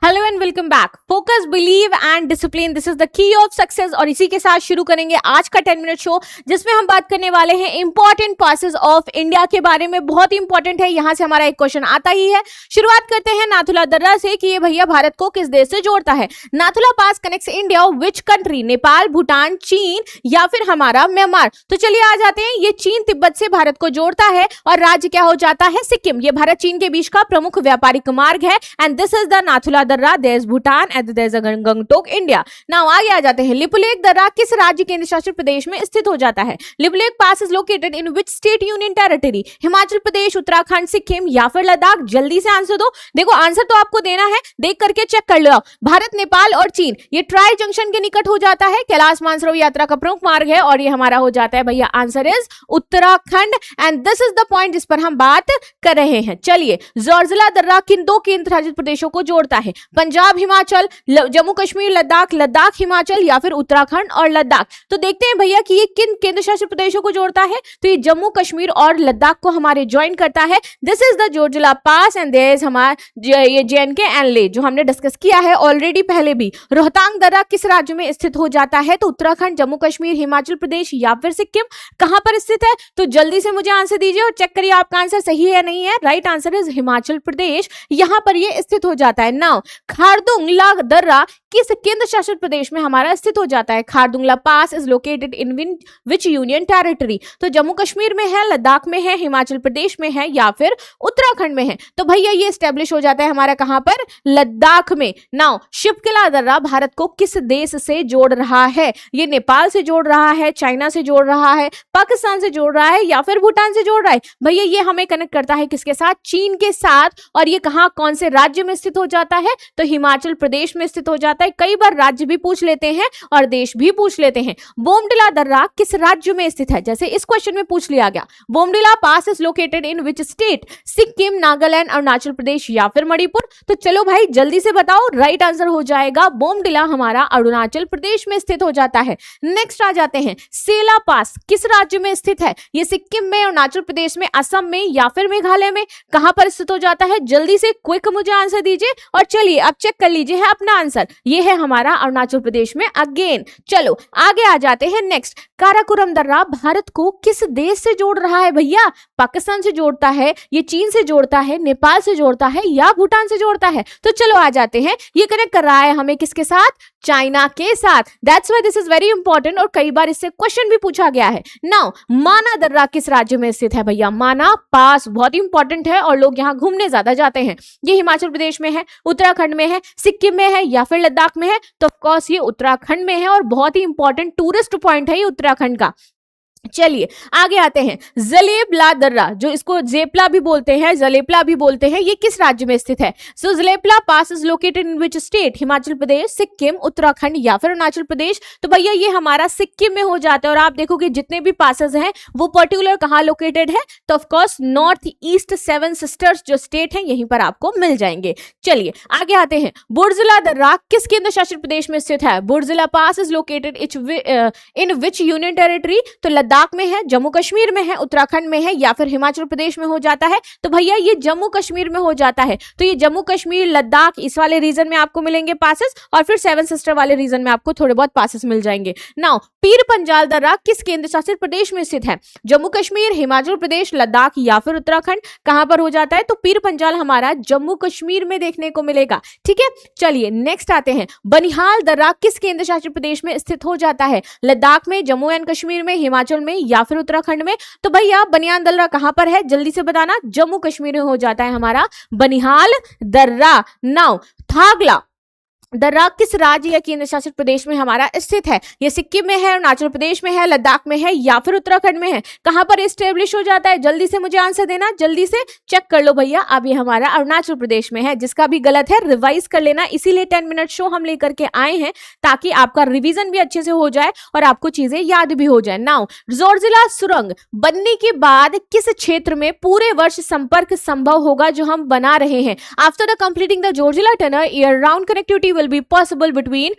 Hello and welcome back. Focus, believe and discipline, this is the key of success. और इसी के साथ शुरू करेंगे आज का 10 मिनट शो, जिसमें हम बात करने वाले हैं इंपॉर्टेंट पासेस ऑफ इंडिया के बारे में। बहुत इंपॉर्टेंट है, यहां से हमारा एक क्वेश्चन आता ही है। शुरुआत करते हैं नाथुला दर्रा से कि ये भैया भारत को किस देश से जोड़ता है। Nathula pass connects India which country? Nepal, Bhutan, China या फिर हमारा म्यांमार। तो चलिए आ जाते हैं। ये चीन तिब्बत से भारत को जोड़ता है और राज्य क्या हो जाता है? सिक्किम। ये भारत चीन के बीच का प्रमुख व्यापारिक मार्ग है and this is the Nathula दर्रा, there is Bhutan and there is a Gangtok India. Now आगे आ जाते हैं। लिपुलेख दर्रा किस राज्य केंद्र शासित प्रदेश में स्थित हो जाता है? Lipulekh pass is located in which state union territory? Himachal Pradesh, Uttarakhand, Sikkim या फिर लद्दाख? जल्दी से आंसर दो। देखो आंसर तो आपको देना है, देख करके चेक कर लो। भारत, नेपाल और चीन ये ट्राई जंक्शन के निकट हो जाता है। कैलाश मानसरोवर यात्रा का प्रमुख मार्ग है और ये हमारा हो जाता है भैया, answer is Uttarakhand and this is the point जिस पर हम बात कर रहे हैं। चलिए, जोरजिला दर्रा किन दो केंद्र शासित प्रदेशों को जोड़ता है? पंजाब, हिमाचल, जम्मू कश्मीर, लद्दाख, लद्दाख, हिमाचल या फिर उत्तराखंड और लद्दाख? तो देखते हैं भैया कि ये किन केंद्र शासित प्रदेशों को जोड़ता है। तो ये जम्मू कश्मीर और लद्दाख को हमारे ज्वाइन करता है। This is the Zojila pass and there is हमारा ये JNK एंड ले, जो हमने डिस्कस किया है ऑलरेडी पहले भी। रोहतांग दर्रा किस राज्य में स्थित हो जाता है? तो उत्तराखंड, जम्मू कश्मीर, हिमाचल प्रदेश या फिर सिक्किम? कहां पर स्थित है? तो जल्दी से मुझे आंसर दीजिए और चेक करिए आपका आंसर सही है या नहीं है। Right answer is Himachal Pradesh, यहां पर ये स्थित हो जाता है। नाउ खारदुंगला दर्रा किस केंद्र शासित प्रदेश में हमारा स्थित हो जाता है? Khardungla pass is located in which union territory? तो जम्मू कश्मीर में है, लद्दाख में है, हिमाचल प्रदेश में है या फिर उत्तराखंड में है? तो भैया ये स्टैब्लिश हो जाता है हमारा कहां पर? लद्दाख में। नाउ शिवकिला दर्रा भारत को किस देश से जोड़ रहा है? ये नेपाल से जोड़ रहा है, चाइना से जोड़ रहा है, पाकिस्तान से जोड़ रहा है या फिर भूटान से जोड़ रहा है? भैया ये हमें कनेक्ट करता है किसके साथ? चीन के साथ। और ये कहां, कौन से राज्य में स्थित हो जाता है? तो हिमाचल प्रदेश में स्थित हो जाता है। कई बार राज्य भी पूछ लेते हैं और देश भी पूछ लेते हैं। बोमडिला दर्रा किस राज्य में स्थित है? जैसे इस क्वेश्चन में पूछ लिया गया, Bomdila pass is located in which state? Sikkim, Nagaland, Arunachal Pradesh या फिर मणिपुर? तो चलो भाई जल्दी से बताओ। राइट आंसर हो जाएगा बोमडिला हमारा अरुणाचल प्रदेश में स्थित हो जाता है। नेक्स्ट आ जाते हैं। सेला पास किस राज्य में स्थित है? ये सिक्किम में, अरुणाचल प्रदेश में, असम में या फिर मेघालय में? कहां पर स्थित हो जाता है? जल्दी से क्विक मुझे आंसर दीजिए और चलिए अब चेक कर लीजिए है अपना आंसर। ये है हमारा अरुणाचल प्रदेश में अगेन। चलो आगे आ जाते हैं। नेक्स्ट, काराकोरम दर्रा भारत को किस देश से जोड़ रहा है भैया? पाकिस्तान से जोड़ता है, ये चीन से जोड़ता है, नेपाल से जोड़ता है या भूटान से जोड़ता है? तो चलो आ जाते हैं। ये कनेक्ट कर रहा है हमें किसके साथ? चाइना के साथ। That's why this is very important और कई बार इससे क्वेश्चन भी पूछा गया है। नाउ माना दर्रा किस राज्य में स्थित है भैया? माना पास बहुत इंपॉर्टेंट है और लोग यहाँ घूमने ज्यादा जाते हैं। ये हिमाचल प्रदेश में है, उत्तराखंड में है, सिक्किम में है या फिर लद्दाख में है? तो ऑफकोर्स ये उत्तराखंड में है और बहुत ही इंपॉर्टेंट टूरिस्ट पॉइंट है ये उत्तराखंड का। चलिए आगे आते हैं। जलेपला दर्रा, जो इसको जेपला भी बोलते हैं, जलेपला भी बोलते हैं, ये किस राज्य में स्थित है? So Jelep La pass is located in which state? Himachal Pradesh, Sikkim, Uttarakhand या फिर अरुणाचल प्रदेश? तो भैया ये हमारा सिक्किम में हो जाता है। और आप देखोगे जितने भी पासेस हैं वो पर्टिकुलर कहाँ लोकेटेड है? तो ऑफकोर्स नॉर्थ ईस्ट 7 सिस्टर्स जो स्टेट हैं यहीं पर आपको मिल जाएंगे। चलिए आगे आते हैं। बुर्जिला दर्रा किस केंद्र शासित प्रदेश में स्थित है? Burzila pass is located in which union territory? तो लद्दाख में है, जम्मू कश्मीर में है, उत्तराखंड में है या फिर हिमाचल प्रदेश में हो जाता है? तो भैया ये जम्मू कश्मीर में हो जाता है। तो ये जम्मू कश्मीर, लद्दाख इस वाले रीजन में आपको मिलेंगे पासेस और फिर 7 सिस्टर वाले रीजन में आपको थोड़े बहुत पासेस मिल जाएंगे। नाउ पीर पंजाल दर्रा किस केंद्र शासित प्रदेश में स्थित है? जम्मू कश्मीर, हिमाचल प्रदेश, लद्दाख या फिर उत्तराखंड? कहां पर हो जाता है? तो पीर पंजाल हमारा जम्मू कश्मीर में देखने को मिलेगा। ठीक है, चलिए नेक्स्ट आते हैं। बनिहाल दर्रा किस केंद्र शासित प्रदेश में स्थित हो जाता है? लद्दाख में, जम्मू एंड कश्मीर में, हिमाचल में या फिर उत्तराखंड में? तो भैया बनियान दर्रा कहां पर है? जल्दी से बताना। जम्मू कश्मीर में हो जाता है हमारा बनिहाल दर्रा। नाउ थागला दर्रा किस राज्य या केंद्र शासित प्रदेश में हमारा स्थित है? ये सिक्किम में है, अरुणाचल प्रदेश में है, लद्दाख में है या फिर उत्तराखंड में है? कहां पर एस्टेब्लिश हो जाता है? जल्दी से मुझे आंसर देना, जल्दी से चेक कर लो भैया। अब ये हमारा अरुणाचल प्रदेश में है। जिसका भी गलत है रिवाइज कर लेना, इसीलिए 10 मिनट शो हम लेकर के आए हैं ताकि आपका रिवीजन भी अच्छे से हो जाए और आपको चीजें याद भी हो जाए। नाउ जोरजिला सुरंग बनने के बाद किस क्षेत्र में पूरे वर्ष संपर्क संभव होगा जो हम बना रहे हैं? After the completing the Zojila tunnel year round connectivity will be possible between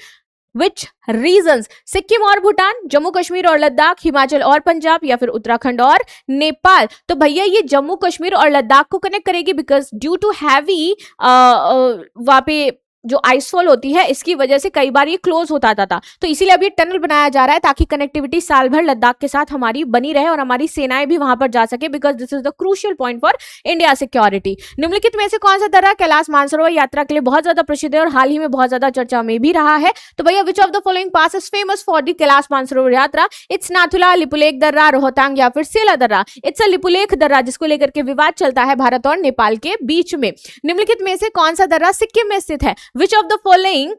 which regions? Sikkim और भूटान, जम्मू कश्मीर और लद्दाख, हिमाचल और पंजाब या फिर उत्तराखंड और नेपाल? तो भैया ये जम्मू कश्मीर और लद्दाख को कनेक्ट करेगी बिकॉज ड्यू टू हैवी वहां पे जो आइसफॉल होती है इसकी वजह से कई बार ये क्लोज होता था। तो इसीलिए अब ये टनल बनाया जा रहा है ताकि कनेक्टिविटी साल भर लद्दाख के साथ हमारी बनी रहे और हमारी सेनाएं भी वहां पर जा सके, because this is the crucial point for India security. निम्नलिखित में से कौन सा दर्रा कैलाश मानसरोवर यात्रा के लिए बहुत ज्यादा प्रसिद्ध है और हाल ही में बहुत ज्यादा चर्चा में भी रहा है? तो भैया विच of the following pass is famous for the Kailash Mansarovar यात्रा? इट्स नाथुला, लिपुलेख दर्रा, रोहतांग या फिर सेला दर्रा? इट्स अ लिपुलेख दर्रा, जिसको लेकर के विवाद चलता है भारत और नेपाल के बीच में। निम्नलिखित में से कौन सा दर्रा सिक्किम में स्थित है? Which of the following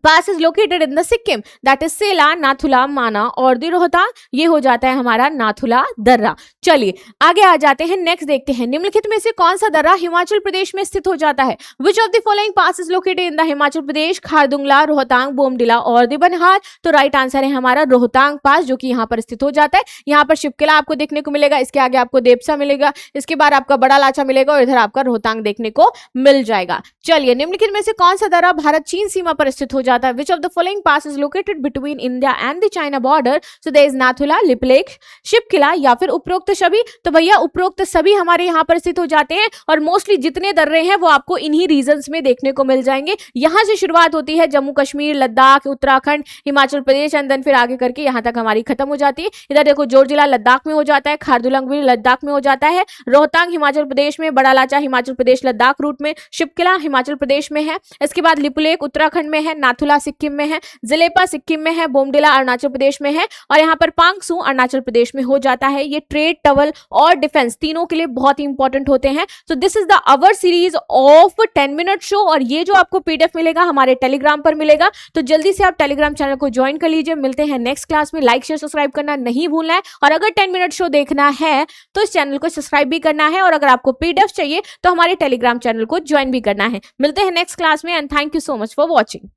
pass is located in the Sikkim? That is Sela, Nathula, Mana और दी रोहतांग। ये हो जाता है हमारा नाथुला दर्रा। चलिए आगे आ जाते हैं, नेक्स्ट देखते हैं। निम्नलिखित में से कौन सा दर्रा हिमाचल प्रदेश में स्थित हो जाता है? Which of the following pass is located in the Himachal Pradesh? Khardungla, Rohtang, Bomdila और दी बनहार? तो राइट आंसर है हमारा रोहतांग पास, जो कि यहाँ पर स्थित हो जाता है। यहाँ पर शिवकिला आपको देखने को मिलेगा, इसके आगे आपको देवसा मिलेगा, इसके बाद आपका बड़ा लाचा मिलेगा और इधर आपका रोहतांग देखने को मिल जाएगा। चलिए निम्नलिखित में से कौन सा दर्रा भारत चीन सीमा पर स्थित हो जाता है? Which of the following pass is located between India and the China border? So there is Nathula, Lipulekh, Shivkila या फिर उपरोक्त सभी? तो भैया उपरोक्त सभी हमारे यहाँ पर स्थित हो जाते हैं और मोस्टली जितने दर्रे हैं वो आपको इन्हीं रीजन्स में देखने को मिल जाएंगे। यहाँ से शुरुआत होती है जम्मू कश्मीर, लद्दाख, उत्तराखंड, हिमाचल प्रदेश एंड देन फिर आगे करके यहाँ तक हमारी खत्म हो जाती है। इधर देखो जोरजिला लद्दाख में हो जाता है, खारदुंग भी लद्दाख में हो जाता है, रोहतांग हिमाचल प्रदेश में, बड़ा लाचा हिमाचल प्रदेश लद्दाख रूट में, शिवकिला हिमाचल प्रदेश में है, इसके बाद लिपुलेख उत्तराखंड में है, नाथुला सिक्किम में है, जिलेपा सिक्किम में है, बोमडिला अरुणाचल प्रदेश में है और यहाँ पर पांगसू अरुणाचल प्रदेश में हो जाता है। ये ट्रेड, टवल और डिफेंस तीनों के लिए बहुत ही इंपॉर्टेंट होते हैं। तो this is the our series of 10 minute show और ये जो आपको पीडीएफ मिलेगा हमारे टेलीग्राम पर मिलेगा, तो जल्दी से आप टेलीग्राम चैनल को ज्वाइन कर लीजिए। मिलते हैं नेक्स्ट क्लास में। लाइक शेयर सब्सक्राइब करना नहीं भूलना है और अगर 10 मिनट शो देखना है तो इस चैनल को सब्सक्राइब भी करना है और अगर आपको पीडीएफ चाहिए तो हमारे टेलीग्राम चैनल को ज्वाइन भी करना है। मिलते हैं नेक्स्ट क्लास में and thank you so much for watching.